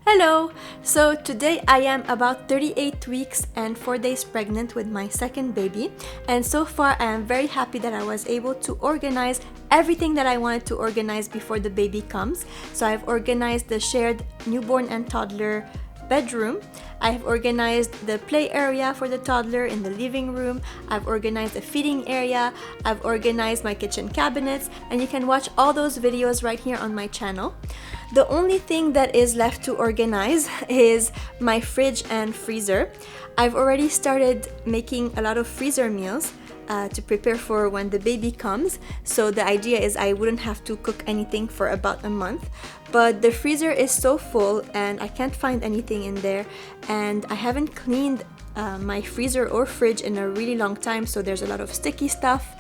Hello! So today I am about 38 weeks and 4 days pregnant with my second baby, and so far I am very happy that I was able to organize everything that I wanted to organize before the baby comes. So I've organized the shared newborn and toddler bedroom. I've organized the play area for the toddler in the living room. I've organized the feeding area. I've organized my kitchen cabinets, and you can watch all those videos right here on my channel. The only thing that is left to organize is my fridge and freezer. I've already started making a lot of freezer meals to prepare for when the baby comes. So the idea is I wouldn't have to cook anything for about a month. But the freezer is so full and I can't find anything in there, and I haven't cleaned my freezer or fridge in a really long time, so there's a lot of sticky stuff.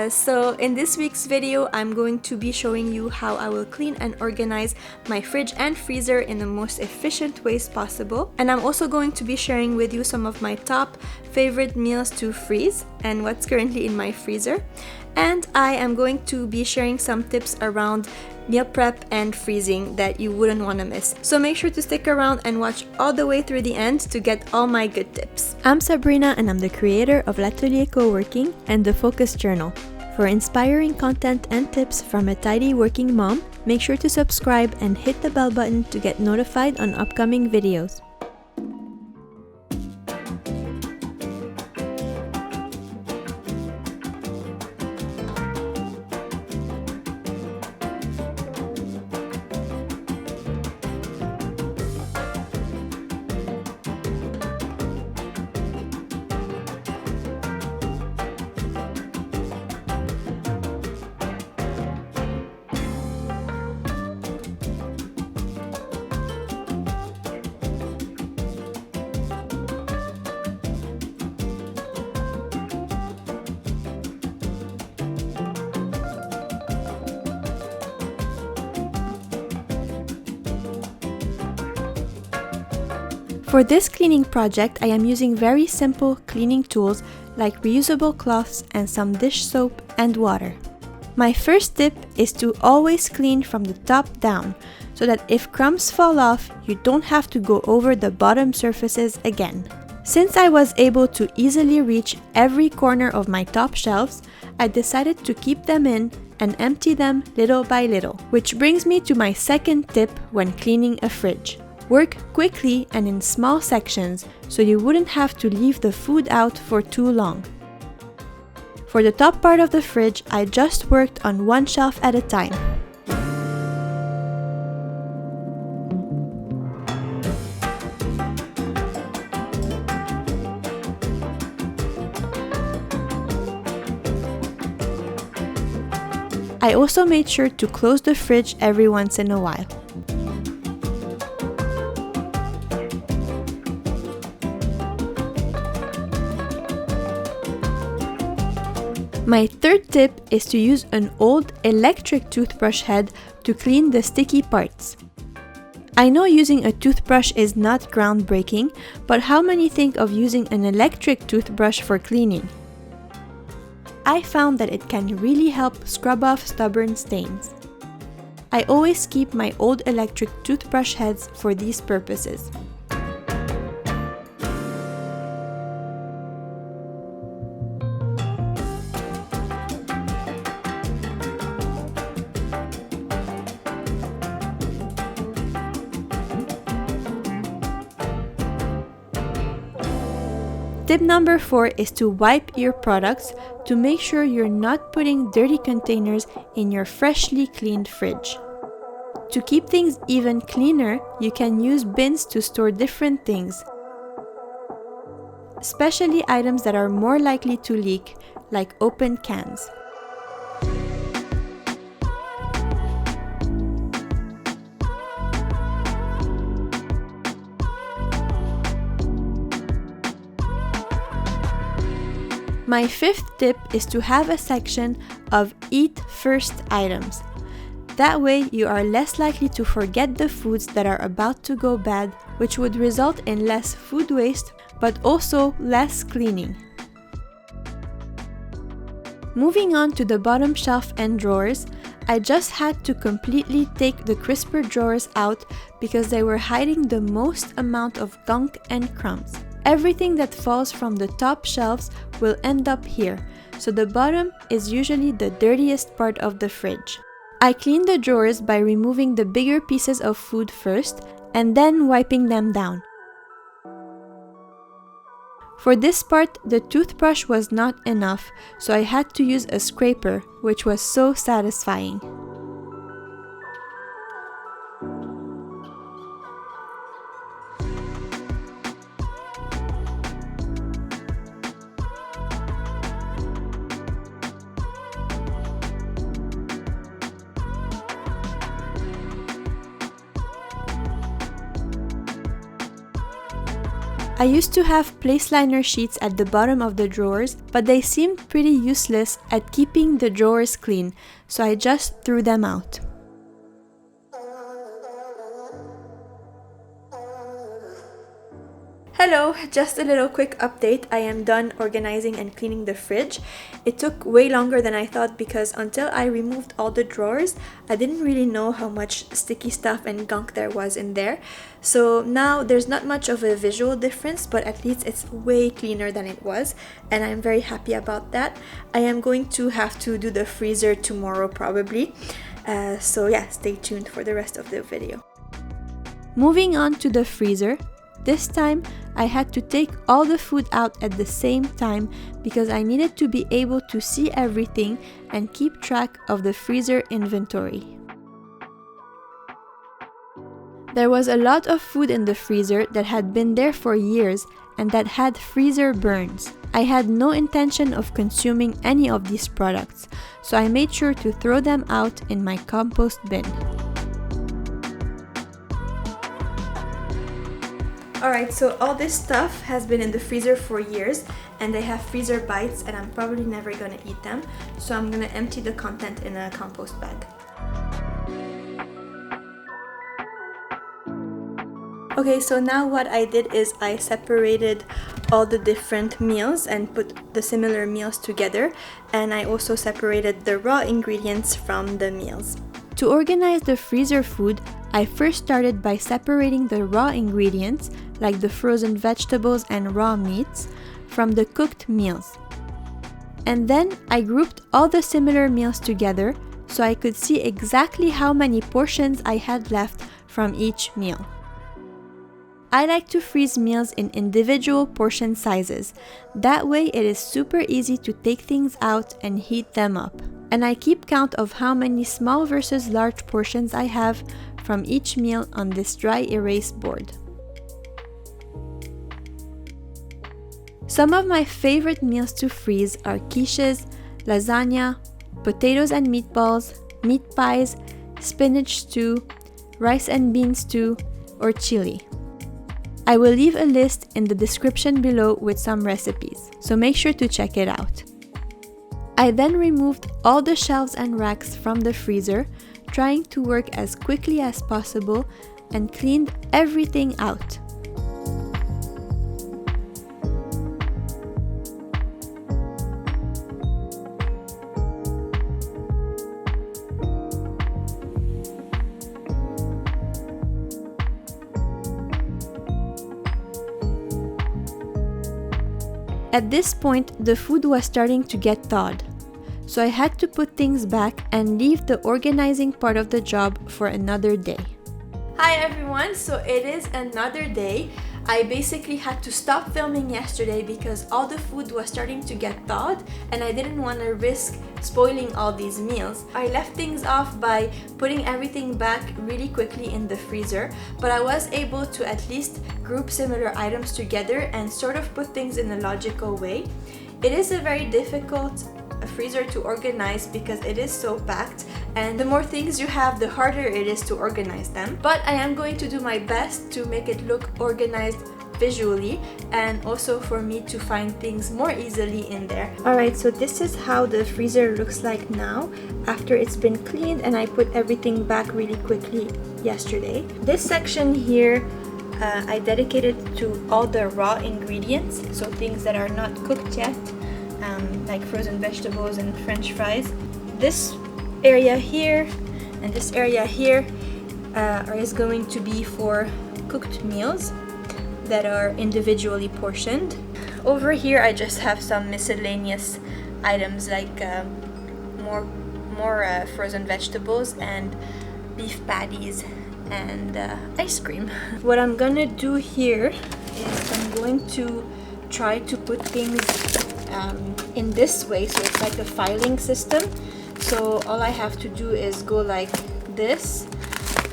So in this week's video, I'm going to be showing you how I will clean and organize my fridge and freezer in the most efficient ways possible. And I'm also going to be sharing with you some of my top favorite meals to freeze and what's currently in my freezer. And I am going to be sharing some tips around meal prep and freezing that you wouldn't want to miss. So make sure to stick around and watch all the way through the end to get all my good tips. I'm Sabrina and I'm the creator of L'Atelier Co-working and the Focus Journal. For inspiring content and tips from a tidy working mom, make sure to subscribe and hit the bell button to get notified on upcoming videos. For this cleaning project, I am using very simple cleaning tools like reusable cloths and some dish soap and water. My first tip is to always clean from the top down, so that if crumbs fall off, you don't have to go over the bottom surfaces again. Since I was able to easily reach every corner of my top shelves, I decided to keep them in and empty them little by little. Which brings me to my second tip when cleaning a fridge. Work quickly and in small sections so you wouldn't have to leave the food out for too long. For the top part of the fridge, I just worked on one shelf at a time. I also made sure to close the fridge every once in a while. My third tip is to use an old electric toothbrush head to clean the sticky parts. I know using a toothbrush is not groundbreaking, but how many think of using an electric toothbrush for cleaning? I found that it can really help scrub off stubborn stains. I always keep my old electric toothbrush heads for these purposes. Tip number 4 is to wipe your products to make sure you're not putting dirty containers in your freshly cleaned fridge. To keep things even cleaner, you can use bins to store different things, especially items that are more likely to leak, like open cans. My fifth tip is to have a section of eat first items. That way you are less likely to forget the foods that are about to go bad, which would result in less food waste, but also less cleaning. Moving on to the bottom shelf and drawers, I just had to completely take the crisper drawers out because they were hiding the most amount of gunk and crumbs. Everything that falls from the top shelves will end up here, so the bottom is usually the dirtiest part of the fridge. I clean the drawers by removing the bigger pieces of food first and then wiping them down. For this part, the toothbrush was not enough, so I had to use a scraper, which was so satisfying. I used to have place liner sheets at the bottom of the drawers, but they seemed pretty useless at keeping the drawers clean, so I just threw them out. Hello, just a little quick update. I am done organizing and cleaning the fridge. It took way longer than I thought because until I removed all the drawers, I didn't really know how much sticky stuff and gunk there was in there. So now there's not much of a visual difference, but at least it's way cleaner than it was, and I'm very happy about that. I am going to have to do the freezer tomorrow probably. So yeah, stay tuned for the rest of the video. Moving on to the freezer. This time, I had to take all the food out at the same time because I needed to be able to see everything and keep track of the freezer inventory. There was a lot of food in the freezer that had been there for years and that had freezer burns. I had no intention of consuming any of these products, so I made sure to throw them out in my compost bin. Alright, so all this stuff has been in the freezer for years and they have freezer bites and I'm probably never gonna eat them, so I'm gonna empty the content in a compost bag. Okay, so now what I did is I separated all the different meals and put the similar meals together, and I also separated the raw ingredients from the meals. To organize the freezer food, I first started by separating the raw ingredients, like the frozen vegetables and raw meats, from the cooked meals. And then I grouped all the similar meals together so I could see exactly how many portions I had left from each meal. I like to freeze meals in individual portion sizes. That way it is super easy to take things out and heat them up. And I keep count of how many small versus large portions I have from each meal on this dry erase board. Some of my favorite meals to freeze are quiches, lasagna, potatoes and meatballs, meat pies, spinach stew, rice and bean stew, or chili. I will leave a list in the description below with some recipes, so make sure to check it out. I then removed all the shelves and racks from the freezer, trying to work as quickly as possible, and cleaned everything out. At this point, the food was starting to get thawed, so I had to put things back and leave the organizing part of the job for another day. Hi everyone, so it is another day. I basically had to stop filming yesterday because all the food was starting to get thawed and I didn't want to risk spoiling all these meals. I left things off by putting everything back really quickly in the freezer, but I was able to at least group similar items together and sort of put things in a logical way. It is a very difficult freezer to organize because it is so packed, and the more things you have, the harder it is to organize them. But I am going to do my best to make it look organized visually and also for me to find things more easily in there. Alright, so this is how the freezer looks like now after it's been cleaned and I put everything back really quickly yesterday. This section here I dedicated to all the raw ingredients, so things that are not cooked yet, like frozen vegetables and french fries. This area here and this area here is going to be for cooked meals that are individually portioned. Over here I just have some miscellaneous items like more frozen vegetables and beef patties and ice cream. What I'm gonna do here is I'm going to try to put things in this way, so it's like a filing system. So all I have to do is go like this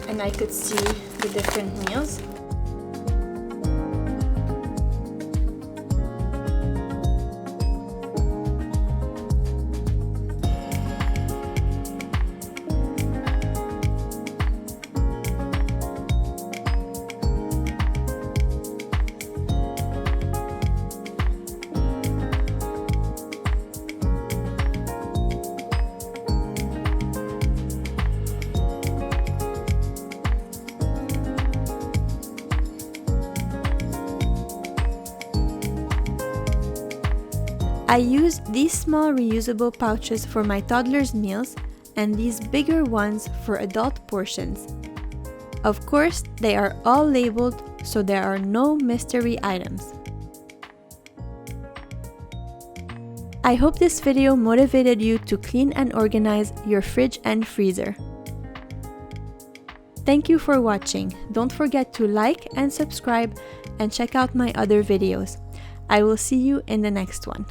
and I could see the different meals. I use these small reusable pouches for my toddler's meals and these bigger ones for adult portions. Of course, they are all labeled, so there are no mystery items. I hope this video motivated you to clean and organize your fridge and freezer. Thank you for watching. Don't forget to like and subscribe and check out my other videos. I will see you in the next one.